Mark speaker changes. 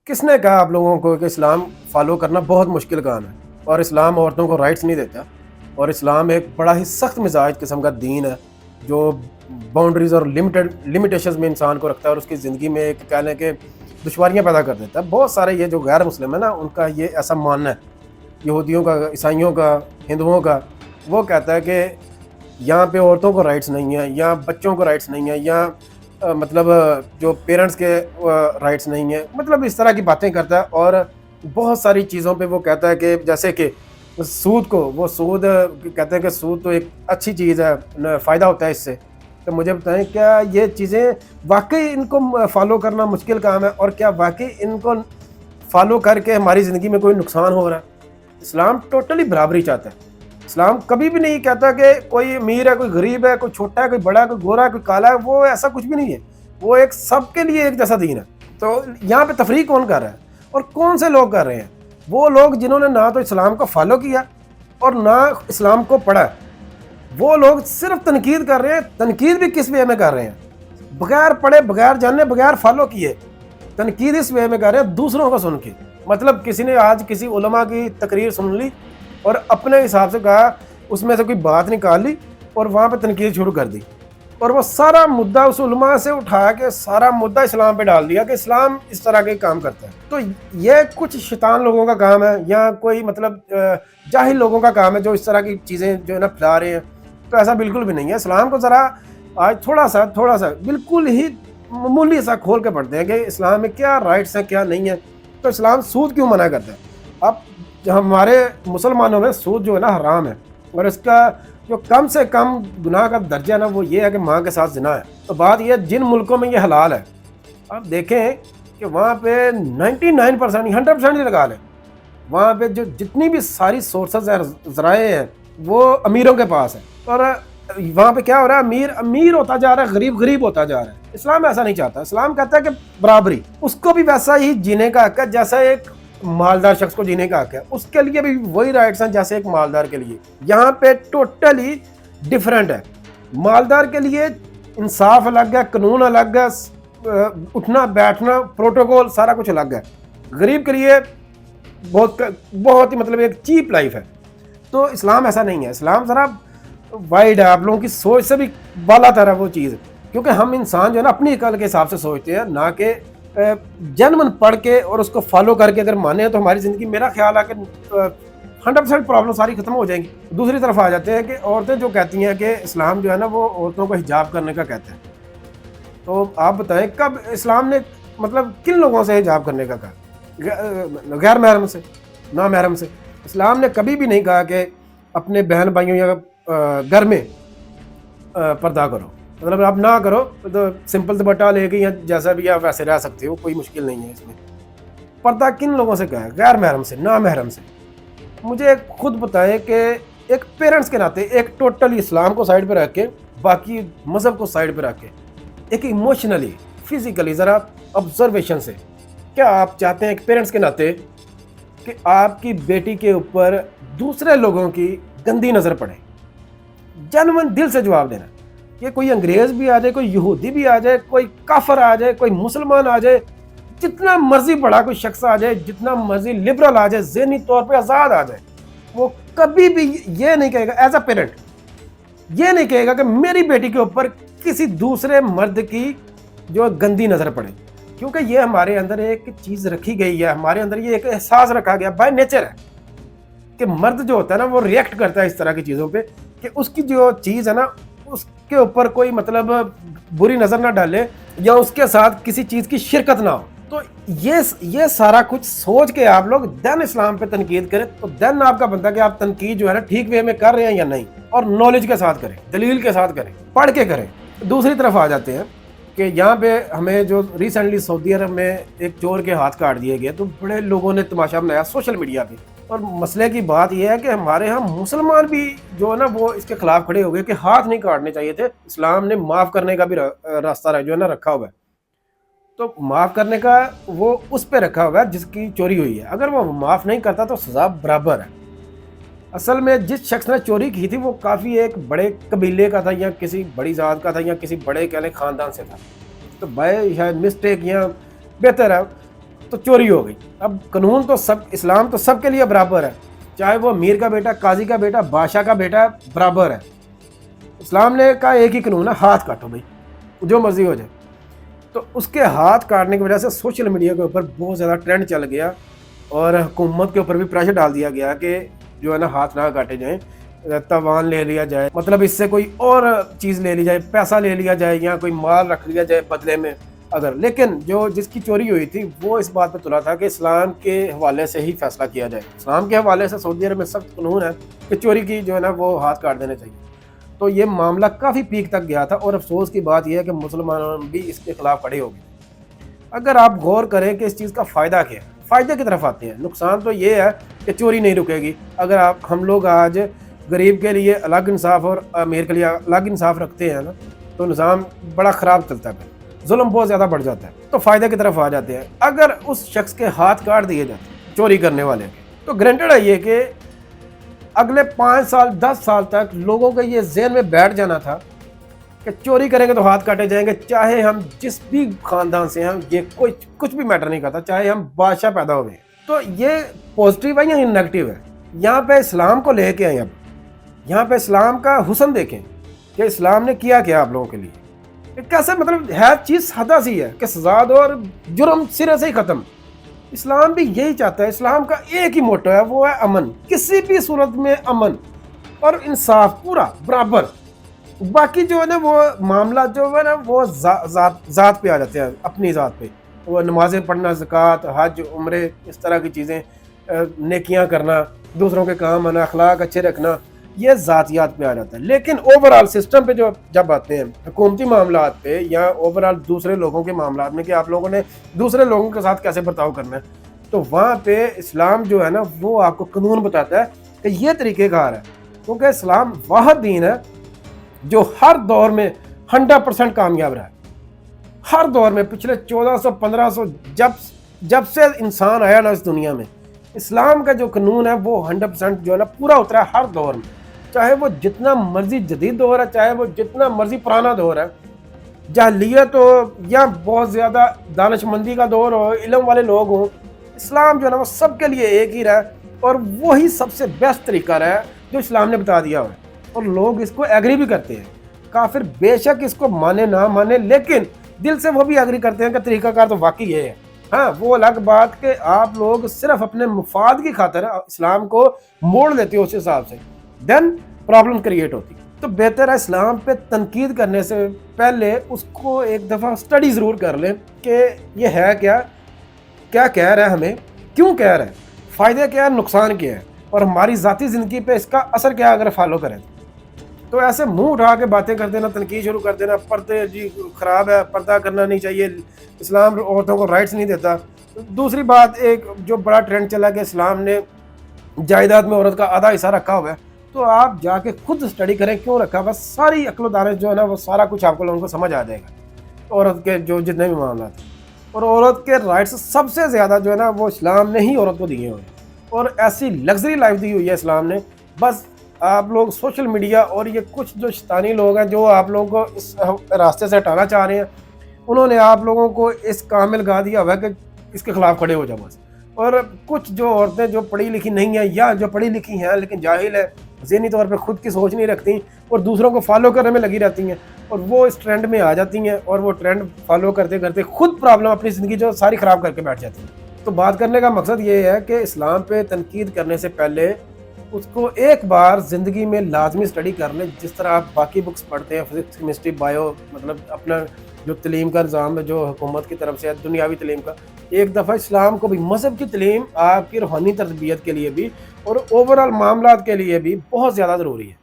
Speaker 1: کس نے کہا آپ لوگوں کو کہ اسلام فالو کرنا بہت مشکل کام ہے اور اسلام عورتوں کو رائٹس نہیں دیتا، اور اسلام ایک بڑا ہی سخت مزاج قسم کا دین ہے جو باؤنڈریز اور لمیٹیشنز میں انسان کو رکھتا ہے اور اس کی زندگی میں ایک کہہ لیں کہ دشواریاں پیدا کر دیتا ہے۔ بہت سارے یہ جو غیر مسلم ہیں نا، ان کا یہ ایسا ماننا ہے، یہودیوں کا، عیسائیوں کا، ہندوؤں کا، وہ کہتا ہے کہ یہاں پہ عورتوں کو رائٹس نہیں ہیں، یا بچوں کو رائٹس نہیں ہیں، یا مطلب جو پیرنٹس کے رائٹس نہیں ہیں، مطلب اس طرح کی باتیں کرتا ہے۔ اور بہت ساری چیزوں پہ وہ کہتا ہے کہ جیسے کہ سود کو، وہ سود کہتے ہیں کہ سود تو ایک اچھی چیز ہے، فائدہ ہوتا ہے اس سے۔ تو مجھے بتائیں کیا یہ چیزیں واقعی ان کو فالو کرنا مشکل کام ہے، اور کیا واقعی ان کو فالو کر کے ہماری زندگی میں کوئی نقصان ہو رہا ہے؟ اسلام ٹوٹلی برابری چاہتا ہے۔ اسلام کبھی بھی نہیں کہتا کہ کوئی امیر ہے، کوئی غریب ہے، کوئی چھوٹا ہے، کوئی بڑا ہے، کوئی گورا ہے، کوئی کالا ہے، وہ ایسا کچھ بھی نہیں ہے۔ وہ ایک سب کے لیے ایک جیسا دین ہے۔ تو یہاں پہ تفریق کون کر رہا ہے اور کون سے لوگ کر رہے ہیں؟ وہ لوگ جنہوں نے نہ تو اسلام کو فالو کیا اور نہ اسلام کو پڑھا۔ وہ لوگ صرف تنقید کر رہے ہیں۔ تنقید بھی کس وے میں کر رہے ہیں؟ بغیر پڑھے، بغیر جانے، بغیر فالو کیے تنقید اس وے میں کر رہے ہیں، دوسروں کو سن کے۔ مطلب کسی نے آج کسی علماء کی تقریر سن لی اور اپنے حساب سے کہا، اس میں سے کوئی بات نکال لی اور وہاں پہ تنقید شروع کر دی، اور وہ سارا مدعا اس علماء سے اٹھا کے سارا مدعا اسلام پہ ڈال دیا کہ اسلام اس طرح کے کام کرتا ہے۔ تو یہ کچھ شیطان لوگوں کا کام ہے، یا کوئی مطلب جاہل لوگوں کا کام ہے جو اس طرح کی چیزیں جو ہے نا پھیلا رہے ہیں۔ تو ایسا بالکل بھی نہیں ہے۔ اسلام کو ذرا آج تھوڑا سا بالکل ہی معمولی سا کھول کے پڑھتے ہیں کہ اسلام میں کیا رائٹس ہیں، کیا نہیں ہے۔ تو اسلام سود کیوں منع کرتا ہے؟ اب ہمارے مسلمانوں میں سود جو ہے نا حرام ہے، اور اس کا جو کم سے کم گناہ کا درجہ ہے نا وہ یہ ہے کہ ماں کے ساتھ زنا ہے۔ تو بات یہ جن ملکوں میں یہ حلال ہے، اب دیکھیں کہ وہاں پہ 99% 100% ہی لگا لیں، وہاں پہ جو جتنی بھی ساری سورسز ہیں، ذرائع ہیں، وہ امیروں کے پاس ہے، اور وہاں پہ کیا ہو رہا ہے؟ امیر امیر ہوتا جا رہا ہے، غریب غریب ہوتا جا رہا ہے۔ اسلام ایسا نہیں چاہتا۔ اسلام کہتا ہے کہ برابری، اس کو بھی ویسا ہی جینے کا حق ہے جیسا ایک مالدار شخص کو جینے کا حق ہے، اس کے لیے بھی وہی رائٹس ہیں جیسے ایک مالدار کے لیے۔ یہاں پہ ٹوٹلی ڈیفرنٹ ہے۔ مالدار کے لیے انصاف الگ ہے، قانون الگ ہے، اٹھنا بیٹھنا پروٹوکول سارا کچھ الگ ہے۔ غریب کے لیے بہت ہی مطلب ایک چیپ لائف ہے۔ تو اسلام ایسا نہیں ہے۔ اسلام ذرا وائڈ ہے، آپ لوگوں کی سوچ سے بھی بالا تر ہے وہ چیز، کیونکہ ہم انسان جو ہے نا اپنی عقل کے حساب سے سوچتے ہیں، نہ کہ جنمن پڑھ کے اور اس کو فالو کر کے اگر مانے تو ہماری زندگی، میرا خیال ہے کہ 100% پرابلم ساری ختم ہو جائیں گی۔ دوسری طرف آ جاتے ہیں کہ عورتیں جو کہتی ہیں کہ اسلام جو ہے نا وہ عورتوں کو حجاب کرنے کا کہتا ہے۔ تو آپ بتائیں کب اسلام نے مطلب کن لوگوں سے حجاب کرنے کا کہا؟ غیر محرم سے، نامحرم سے۔ اسلام نے کبھی بھی نہیں کہا کہ اپنے بہن بھائیوں یا گھر میں پردہ کرو، مطلب آپ نہ کرو تو سمپل دوپٹہ لے کے یا جیسا بھی آپ ویسے رہ سکتے ہو، کوئی مشکل نہیں ہے اس میں۔ پردہ کن لوگوں سے کہا ہے؟ غیر محرم سے، نامحرم سے۔ مجھے خود بتائیں کہ ایک پیرنٹس کے ناطے، ایک ٹوٹلی اسلام کو سائڈ پہ رکھ کے، باقی مذہب کو سائڈ پہ رکھ کے، ایک ایموشنلی، فزیکلی ذرا آبزرویشن سے، کیا آپ چاہتے ہیں ایک پیرنٹس کے ناطے کہ آپ کی بیٹی کے اوپر دوسرے لوگوں کی گندی نظر پڑے؟ جنون دل سے جواب دینا کہ کوئی انگریز بھی آ جائے، کوئی یہودی بھی آ جائے، کوئی کافر آ جائے، کوئی مسلمان آ جائے، جتنا مرضی بڑا کوئی شخص آ جائے، جتنا مرضی لبرل آ جائے، ذہنی طور پہ آزاد آ جائے، وہ کبھی بھی یہ نہیں کہے گا ایز اے پیرنٹ، یہ نہیں کہے گا کہ میری بیٹی کے اوپر کسی دوسرے مرد کی جو گندی نظر پڑے، کیونکہ یہ ہمارے اندر ایک چیز رکھی گئی ہے، ہمارے اندر یہ ایک احساس رکھا گیا بائی نیچر ہے کہ مرد جو ہوتا ہے نا وہ ریئیکٹ کرتا ہے اس طرح کی چیزوں پہ، کہ اس کی جو چیز ہے نا اس کے اوپر کوئی مطلب بری نظر نہ ڈالے، یا اس کے ساتھ کسی چیز کی شرکت نہ ہو۔ تو یہ سارا کچھ سوچ کے آپ لوگ دین اسلام پہ تنقید کریں، تو دین آپ کا بنتا ہے کہ آپ تنقید جو ہے نا ٹھیک وے میں کر رہے ہیں یا نہیں، اور نالج کے ساتھ کریں، دلیل کے ساتھ کریں، پڑھ کے کریں۔ دوسری طرف آ جاتے ہیں کہ یہاں پہ ہمیں جو ریسنٹلی سعودی عرب میں ایک چور کے ہاتھ کاٹ دیے گئے، تو بڑے لوگوں نے تماشا بنایا سوشل میڈیا پہ، اور مسئلے کی بات یہ ہے کہ ہمارے ہاں مسلمان بھی جو ہے نا وہ اس کے خلاف کھڑے ہو گئے کہ ہاتھ نہیں کاٹنے چاہیے تھے، اسلام نے معاف کرنے کا بھی راستہ جو ہے نا رکھا ہوا ہے۔ تو معاف کرنے کا وہ اس پہ رکھا ہوا ہے جس کی چوری ہوئی ہے، اگر وہ معاف نہیں کرتا تو سزا برابر ہے۔ اصل میں جس شخص نے چوری کی تھی وہ کافی ایک بڑے قبیلے کا تھا، یا کسی بڑی ذات کا تھا، یا کسی بڑے کہہ لیں خاندان سے تھا، تو بھائی شاید مسٹیک یا بہتر ہے۔ تو چوری ہو گئی. اب قانون تو اسلام تو سب کے لیے برابر ہے, چاہے وہ امیر کا بیٹا, قاضی کا بیٹا, بادشاہ کا بیٹا, برابر ہے. اسلام نے کا ایک ہی قانون ہے, ہاتھ کاٹو بھائی, جو مرضی ہو جائے. تو اس کے ہاتھ کاٹنے کی وجہ سے سوشل میڈیا کے اوپر بہت زیادہ ٹرینڈ چل گیا, اور حکومت کے اوپر بھی پریشر ڈال دیا گیا کہ جو ہے نا ہاتھ نہ کاٹے جائیں, تاوان لے لیا جائے, مطلب اس سے کوئی اور چیز لے لی جائے, پیسہ لے لیا جائے, یا کوئی مال رکھ لیا جائے بدلے میں اگر. لیکن جس کی چوری ہوئی تھی وہ اس بات پہ تلا تھا کہ اسلام کے حوالے سے ہی فیصلہ کیا جائے. اسلام کے حوالے سے سعودی عرب میں سخت قانون ہے کہ چوری کی جو ہے نا وہ ہاتھ کاٹ دینے چاہیے. تو یہ معاملہ کافی پیک تک گیا تھا, اور افسوس کی بات یہ ہے کہ مسلمان بھی اس کے خلاف کھڑے ہو گئے. اگر آپ غور کریں کہ اس چیز کا فائدہ کیا ہے, فائدے کی طرف آتے ہیں. نقصان تو یہ ہے کہ چوری نہیں رکے گی. اگر ہم لوگ آج غریب کے لیے الگ انصاف اور امیر کے لیے الگ انصاف رکھتے ہیں نا, تو نظام بڑا خراب چلتا ہے, ظلم بہت زیادہ بڑھ جاتا ہے. تو فائدے کی طرف آ جاتے ہیں. اگر اس شخص کے ہاتھ کاٹ دیے جاتے ہیں چوری کرنے والے, تو گرانٹیڈ ہے یہ کہ اگلے 5 سال 10 سال تک لوگوں کے یہ ذہن میں بیٹھ جانا تھا کہ چوری کریں گے تو ہاتھ کاٹے جائیں گے, چاہے ہم جس بھی خاندان سے ہیں, یہ کچھ بھی میٹر نہیں کرتا, چاہے ہم بادشاہ پیدا ہوئے. تو یہ پازیٹیو ہے یا نیگیٹو ہے؟ یہاں پہ اسلام کو لے کے آئیں. اب یہاں پہ اسلام کا حسن دیکھیں کہ اسلام نے کیا آپ لوگوں کے لیے. کیسے مطلب ہے چیز سادہ سی ہے کہ سزا دو اور جرم سرے سے ہی ختم. اسلام بھی یہی چاہتا ہے. اسلام کا ایک ہی موٹو ہے, وہ ہے امن, کسی بھی صورت میں امن اور انصاف پورا برابر. باقی جو ہے نا وہ معاملات جو ہے نا وہ ذات پہ آ جاتے ہیں, اپنی ذات پہ. وہ نمازیں پڑھنا, زکوٰۃ, حج, عمرے, اس طرح کی چیزیں, نیکیاں کرنا, دوسروں کے کام آنا, اخلاق اچھے رکھنا, یہ ذاتیات پہ آ جاتا ہے. لیکن اوورآل سسٹم پہ جب آتے ہیں, حکومتی معاملات پہ یا اوورآل دوسرے لوگوں کے معاملات میں کہ آپ لوگوں نے دوسرے لوگوں کے ساتھ کیسے برتاؤ کرنا ہے, تو وہاں پہ اسلام جو ہے نا وہ آپ کو قانون بتاتا ہے کہ یہ طریقہ کار ہے. کیونکہ اسلام واحد دین ہے جو ہر دور میں 100% کامیاب رہا ہے. ہر دور میں پچھلے 1400-1500 جب سے انسان آیا نا اس دنیا میں, اسلام کا جو قانون ہے وہ 100% جو ہے نا پورا اترا ہے ہر دور میں. چاہے وہ جتنا مرضی جدید دور ہے, چاہے وہ جتنا مرضی پرانا دور ہے, جاہلیت ہو یا بہت زیادہ دانش مندی کا دور ہو, علم والے لوگ ہوں, اسلام جو ہے نا وہ سب کے لیے ایک ہی رہا ہے, اور وہی سب سے بیسٹ طریقہ رہا ہے جو اسلام نے بتا دیا ہوا ہے. اور لوگ اس کو ایگری بھی کرتے ہیں. کافر بے شک اس کو مانے نہ مانے, لیکن دل سے وہ بھی ایگری کرتے ہیں کہ طریقہ کار تو واقعی یہ ہے. ہاں, وہ الگ بات کہ آپ لوگ صرف اپنے مفاد کی خاطر اسلام کو موڑ لیتے ہو اس حساب سے, دین پرابلم کریٹ ہوتی. تو بہتر ہے اسلام پہ تنقید کرنے سے پہلے اس کو ایک دفعہ اسٹڈی ضرور کر لیں کہ یہ ہے کیا کہہ رہا ہے, ہمیں کیوں کہہ رہا ہے, فائدے کیا ہے, نقصان کیا ہے, اور ہماری ذاتی زندگی پہ اس کا اثر کیا اگر فالو کریں. تو ایسے منہ اٹھا کے باتیں کر دینا, تنقید شروع کر دینا, پردے جی خراب ہے, پردہ کرنا نہیں چاہیے, اسلام عورتوں کو رائٹس نہیں دیتا. دوسری بات, ایک جو بڑا ٹرینڈ چلا کہ اسلام نے جائیداد میں عورت کا آدھا حصہ رکھا ہوا ہے. تو آپ جا کے خود اسٹڈی کریں کیوں رکھا, بس ساری عقل و دانش جو ہے نا وہ سارا کچھ آپ کو لوگوں کو سمجھ آ جائے گا عورت کے جو جتنے بھی معاملات ہیں. اور عورت کے رائٹس سب سے زیادہ جو ہے نا وہ اسلام نے ہی عورت کو دیے ہوئے ہیں, اور ایسی لگژری لائف دی ہوئی ہے اسلام نے. بس آپ لوگ سوشل میڈیا اور یہ کچھ جو شیطانی لوگ ہیں جو آپ لوگوں کو اس راستے سے ہٹانا چاہ رہے ہیں, انہوں نے آپ لوگوں کو اس کام میں لگا دیا ہوا ہے کہ اس کے خلاف کھڑے ہو جاؤ بس. اور کچھ جو عورتیں جو پڑھی لکھی نہیں ہیں یا جو پڑھی لکھی ہیں لیکن جاہل ہے, ذہنی طور پہ خود کی سوچ نہیں رکھتی اور دوسروں کو فالو کرنے میں لگی رہتی ہیں, اور وہ اس ٹرینڈ میں آ جاتی ہیں, اور وہ ٹرینڈ فالو کرتے کرتے خود پرابلم اپنی زندگی جو ساری خراب کر کے بیٹھ جاتی ہیں. تو بات کرنے کا مقصد یہ ہے کہ اسلام پہ تنقید کرنے سے پہلے اس کو ایک بار زندگی میں لازمی اسٹڈی کر لیں, جس طرح آپ باقی بکس پڑھتے ہیں, فزکس, کیمسٹری, بایو, مطلب اپنا جو تعلیم کا نظام ہے جو حکومت کی طرف سے ہے دنیاوی تعلیم کا, ایک دفعہ اسلام کو بھی, مذہب کی تعلیم آپ کی روحانی تربیت کے لیے بھی اور اوورآل معاملات کے لیے بھی بہت زیادہ ضروری ہے.